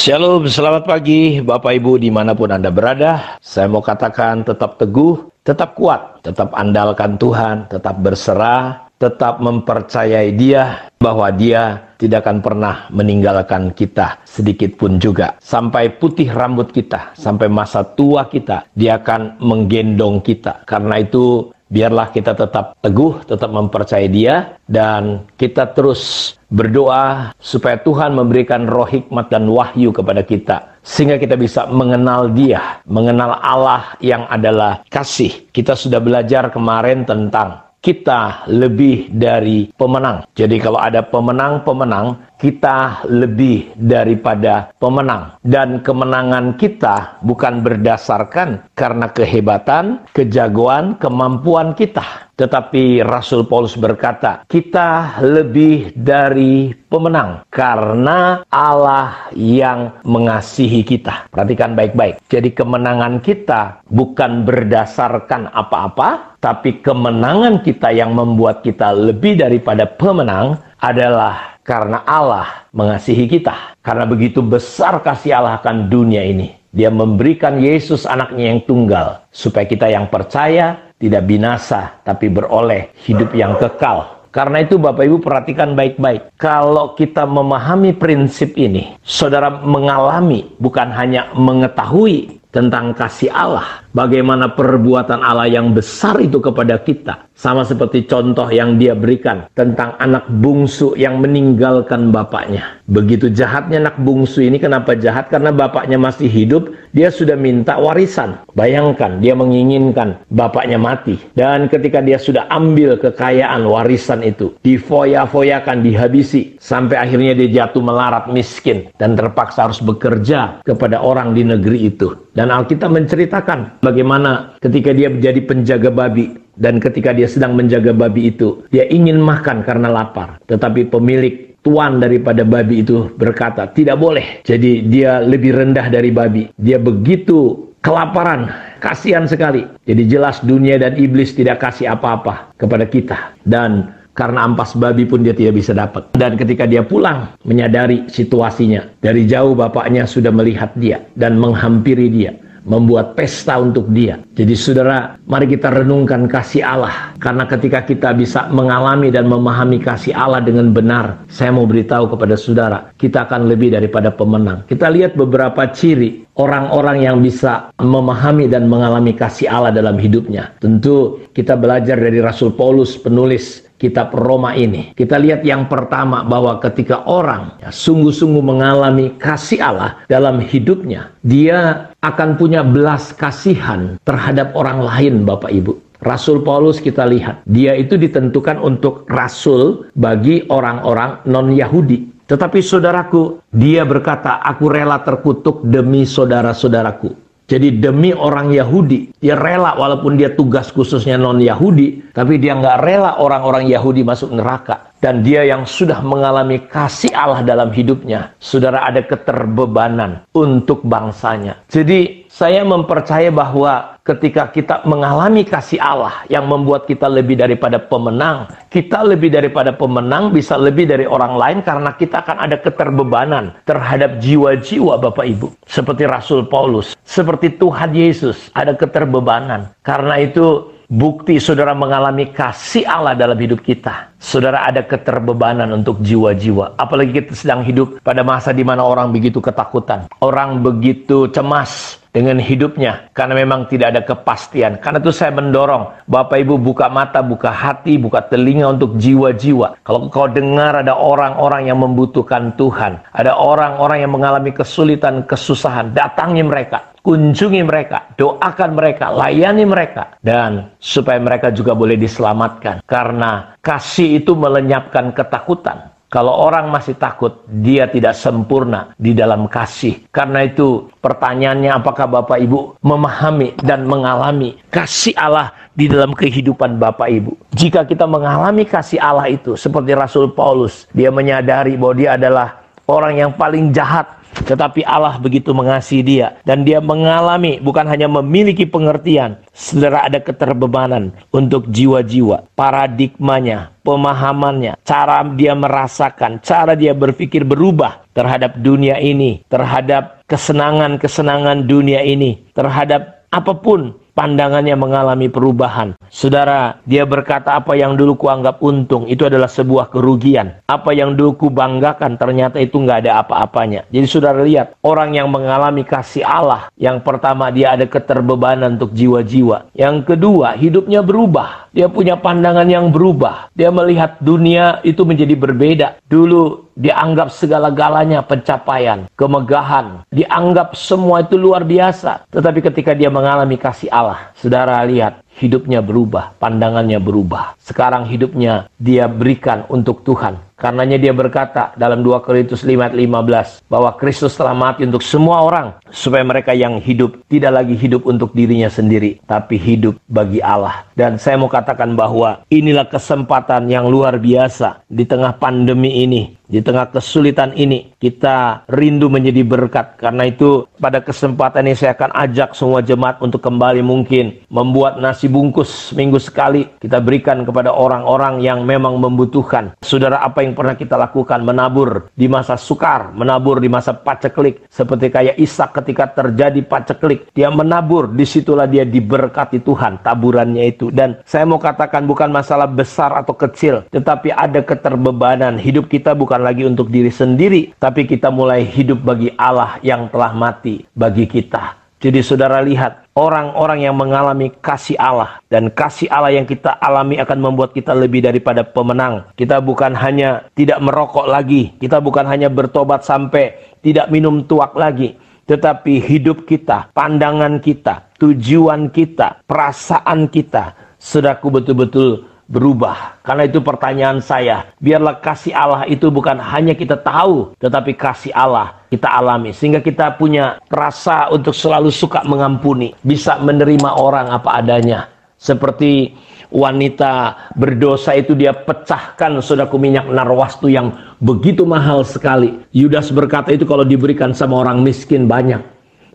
Shalom, selamat pagi Bapak Ibu dimanapun Anda berada. Saya mau katakan tetap teguh, tetap kuat, tetap andalkan Tuhan, tetap berserah, tetap mempercayai Dia bahwa Dia tidak akan pernah meninggalkan kita sedikit pun juga. Sampai putih rambut kita, sampai masa tua kita, Dia akan menggendong kita. Karena itu biarlah kita tetap teguh, tetap mempercayai Dia, dan kita terus berdoa supaya Tuhan memberikan roh hikmat dan wahyu kepada kita, sehingga kita bisa mengenal Dia, mengenal Allah yang adalah kasih. Kita sudah belajar kemarin tentang kita lebih dari pemenang. Jadi kalau ada pemenang-pemenang, kita lebih daripada pemenang. Dan kemenangan kita bukan berdasarkan karena kehebatan, kejagoan, kemampuan kita. Tetapi Rasul Paulus berkata, kita lebih dari pemenang karena Allah yang mengasihi kita. Perhatikan baik-baik. Jadi kemenangan kita bukan berdasarkan apa-apa, tapi kemenangan kita yang membuat kita lebih daripada pemenang adalah karena Allah mengasihi kita. Karena begitu besar kasih Allah akan dunia ini, Dia memberikan Yesus anaknya yang tunggal, supaya kita yang percaya tidak binasa, tapi beroleh hidup yang kekal. Karena itu Bapak Ibu perhatikan baik-baik. Kalau kita memahami prinsip ini, saudara mengalami, bukan hanya mengetahui tentang kasih Allah, bagaimana perbuatan Allah yang besar itu kepada kita. Sama seperti contoh yang Dia berikan tentang anak bungsu yang meninggalkan bapaknya. Begitu jahatnya anak bungsu ini. Kenapa jahat? Karena bapaknya masih hidup, dia sudah minta warisan. Bayangkan, dia menginginkan bapaknya mati. Dan ketika dia sudah ambil kekayaan warisan itu, difoya-foyakan, dihabisi, sampai akhirnya dia jatuh melarat miskin dan terpaksa harus bekerja kepada orang di negeri itu. Dan Alkitab menceritakan bagaimana ketika dia menjadi penjaga babi, dan ketika dia sedang menjaga babi itu, dia ingin makan karena lapar. Tetapi pemilik, tuan daripada babi itu berkata, tidak boleh. Jadi dia lebih rendah dari babi. Dia begitu kelaparan, kasihan sekali. Jadi jelas dunia dan iblis tidak kasih apa-apa kepada kita. Dan karena ampas babi pun dia tidak bisa dapat. Dan ketika dia pulang, menyadari situasinya, dari jauh bapaknya sudah melihat dia dan menghampiri dia, membuat pesta untuk dia. Jadi saudara, mari kita renungkan kasih Allah. Karena ketika kita bisa mengalami dan memahami kasih Allah dengan benar, saya mau beritahu kepada saudara, kita akan lebih daripada pemenang. Kita lihat beberapa ciri orang-orang yang bisa memahami dan mengalami kasih Allah dalam hidupnya. Tentu kita belajar dari Rasul Paulus, penulis kitab Roma ini. Kita lihat yang pertama, bahwa ketika orang sungguh-sungguh mengalami kasih Allah dalam hidupnya, dia akan punya belas kasihan terhadap orang lain, Bapak Ibu. Rasul Paulus kita lihat, dia itu ditentukan untuk rasul bagi orang-orang non-Yahudi. Tetapi saudaraku, dia berkata, aku rela terkutuk demi saudara-saudaraku. Jadi demi orang Yahudi, dia rela walaupun dia tugas khususnya non-Yahudi, tapi dia nggak rela orang-orang Yahudi masuk neraka. Dan dia yang sudah mengalami kasih Allah dalam hidupnya, saudara, ada keterbebanan untuk bangsanya. Jadi saya mempercaya bahwa ketika kita mengalami kasih Allah yang membuat kita lebih daripada pemenang, kita lebih daripada pemenang bisa lebih dari orang lain karena kita akan ada keterbebanan terhadap jiwa-jiwa, Bapak Ibu. Seperti Rasul Paulus, seperti Tuhan Yesus, ada keterbebanan. Karena itu bukti saudara mengalami kasih Allah dalam hidup kita, saudara ada keterbebanan untuk jiwa-jiwa. Apalagi kita sedang hidup pada masa di mana orang begitu ketakutan, orang begitu cemas dengan hidupnya, karena memang tidak ada kepastian. Karena itu saya mendorong Bapak Ibu buka mata, buka hati, buka telinga untuk jiwa-jiwa. Kalau kau dengar ada orang-orang yang membutuhkan Tuhan, ada orang-orang yang mengalami kesulitan, kesusahan, datangi mereka, kunjungi mereka, doakan mereka, layani mereka, dan supaya mereka juga boleh diselamatkan. Karena kasih itu melenyapkan ketakutan. Kalau orang masih takut, dia tidak sempurna di dalam kasih. Karena itu pertanyaannya, apakah Bapak Ibu memahami dan mengalami kasih Allah di dalam kehidupan Bapak Ibu? Jika kita mengalami kasih Allah itu, seperti Rasul Paulus, dia menyadari bahwa dia adalah orang yang paling jahat tetapi Allah begitu mengasihi dia. Dan dia mengalami, bukan hanya memiliki pengertian, saudara, ada keterbebanan untuk jiwa-jiwa. Paradigmanya, pemahamannya, cara dia merasakan, cara dia berpikir berubah terhadap dunia ini, terhadap kesenangan-kesenangan dunia ini, terhadap apapun. Pandangannya mengalami perubahan. Saudara, dia berkata, apa yang dulu kuanggap untung, itu adalah sebuah kerugian. Apa yang dulu kubanggakan, ternyata itu nggak ada apa-apanya. Jadi saudara lihat, orang yang mengalami kasih Allah, yang pertama dia ada keterbebanan untuk jiwa-jiwa. Yang kedua, hidupnya berubah. Dia punya pandangan yang berubah. Dia melihat dunia itu menjadi berbeda. Dulu dianggap segala-galanya pencapaian, kemegahan. Dianggap semua itu luar biasa. Tetapi ketika dia mengalami kasih Allah, saudara lihat, hidupnya berubah, pandangannya berubah. Sekarang hidupnya dia berikan untuk Tuhan. Karenanya dia berkata dalam 2 Korintus 5:15 bahwa Kristus telah mati untuk semua orang, supaya mereka yang hidup tidak lagi hidup untuk dirinya sendiri, tapi hidup bagi Allah. Dan saya mau katakan bahwa inilah kesempatan yang luar biasa di tengah pandemi ini. Di tengah kesulitan ini, kita rindu menjadi berkat. Karena itu, pada kesempatan ini saya akan ajak semua jemaat untuk kembali mungkin membuat nasi bungkus minggu sekali. Kita berikan kepada orang-orang yang memang membutuhkan. Saudara, apa yang pernah kita lakukan? Menabur di masa sukar, menabur di masa paceklik. Seperti kayak Ishak ketika terjadi paceklik. Dia menabur, disitulah dia diberkati Tuhan, taburannya itu. Dan saya mau katakan bukan masalah besar atau kecil, tetapi ada keterbebanan. Hidup kita bukan lagi untuk diri sendiri, tapi kita mulai hidup bagi Allah yang telah mati bagi kita. Jadi saudara lihat, orang-orang yang mengalami kasih Allah, dan kasih Allah yang kita alami akan membuat kita lebih daripada pemenang. Kita bukan hanya tidak merokok lagi, kita bukan hanya bertobat sampai tidak minum tuak lagi, tetapi hidup kita, pandangan kita, tujuan kita, perasaan kita, saudaraku, betul-betul berubah. Karena itu pertanyaan saya, biarlah kasih Allah itu bukan hanya kita tahu, tetapi kasih Allah kita alami. Sehingga kita punya rasa untuk selalu suka mengampuni, bisa menerima orang apa adanya. Seperti wanita berdosa itu, dia pecahkan, saudaraku, minyak narwastu yang begitu mahal sekali. Yudas berkata itu kalau diberikan sama orang miskin banyak.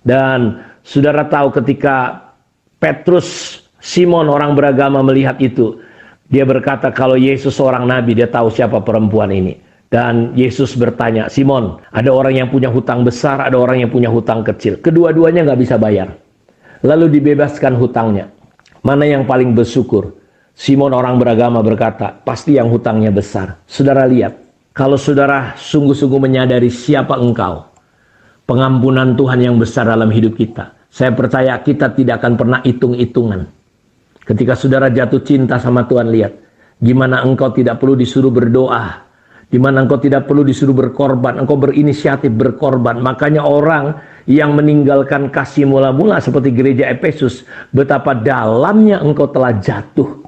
Dan saudara tahu ketika Petrus, Simon orang beragama melihat itu, dia berkata kalau Yesus seorang nabi, dia tahu siapa perempuan ini. Dan Yesus bertanya, Simon, ada orang yang punya hutang besar, ada orang yang punya hutang kecil. Kedua-duanya nggak bisa bayar. Lalu dibebaskan hutangnya. Mana yang paling bersyukur? Simon orang beragama berkata, pasti yang hutangnya besar. Saudara lihat, kalau saudara sungguh-sungguh menyadari siapa engkau, pengampunan Tuhan yang besar dalam hidup kita, saya percaya kita tidak akan pernah hitung-hitungan. Ketika saudara jatuh cinta sama Tuhan, lihat gimana engkau tidak perlu disuruh berdoa, gimana engkau tidak perlu disuruh berkorban, engkau berinisiatif berkorban. Makanya orang yang meninggalkan kasih mula-mula seperti gereja Efesus, betapa dalamnya engkau telah jatuh.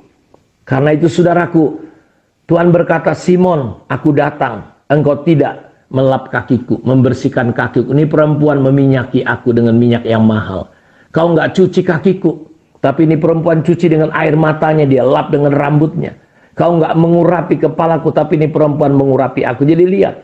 Karena itu saudaraku, Tuhan berkata, Simon, aku datang, engkau tidak melap kakiku, membersihkan kakiku. Ini perempuan meminyaki aku dengan minyak yang mahal. Kau nggak cuci kakiku, tapi ini perempuan cuci dengan air matanya, dia lap dengan rambutnya. Kau nggak mengurapi kepalaku, tapi ini perempuan mengurapi aku. Jadi lihat,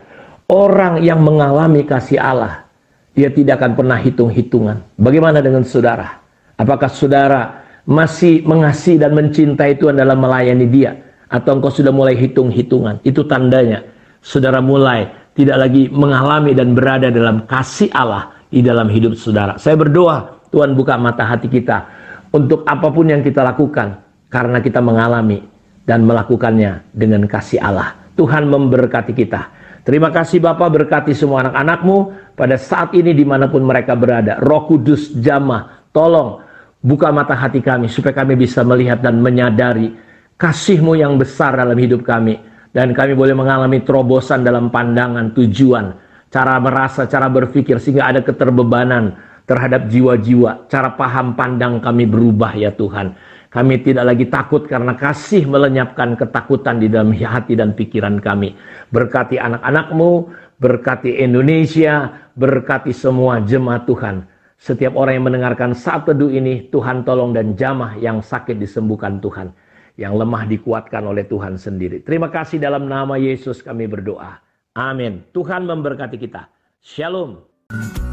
orang yang mengalami kasih Allah, dia tidak akan pernah hitung-hitungan. Bagaimana dengan saudara? Apakah saudara masih mengasihi dan mencintai Tuhan dalam melayani dia? Atau engkau sudah mulai hitung-hitungan? Itu tandanya saudara mulai tidak lagi mengalami dan berada dalam kasih Allah di dalam hidup saudara. Saya berdoa, Tuhan buka mata hati kita untuk apapun yang kita lakukan, karena kita mengalami dan melakukannya dengan kasih Allah. Tuhan memberkati kita. Terima kasih Bapak, berkati semua anak-anakmu pada saat ini dimanapun mereka berada. Roh Kudus jamah, tolong buka mata hati kami supaya kami bisa melihat dan menyadari kasih-Mu yang besar dalam hidup kami. Dan kami boleh mengalami terobosan dalam pandangan, tujuan, cara merasa, cara berpikir, sehingga ada keterbebanan terhadap jiwa-jiwa. Cara paham pandang kami berubah ya Tuhan. Kami tidak lagi takut karena kasih melenyapkan ketakutan di dalam hati dan pikiran kami. Berkati anak-anak-Mu, berkati Indonesia, berkati semua jemaat Tuhan. Setiap orang yang mendengarkan saat teduh ini, Tuhan tolong dan jamah yang sakit disembuhkan Tuhan. Yang lemah dikuatkan oleh Tuhan sendiri. Terima kasih dalam nama Yesus kami berdoa. Amin. Tuhan memberkati kita. Shalom. Thank you.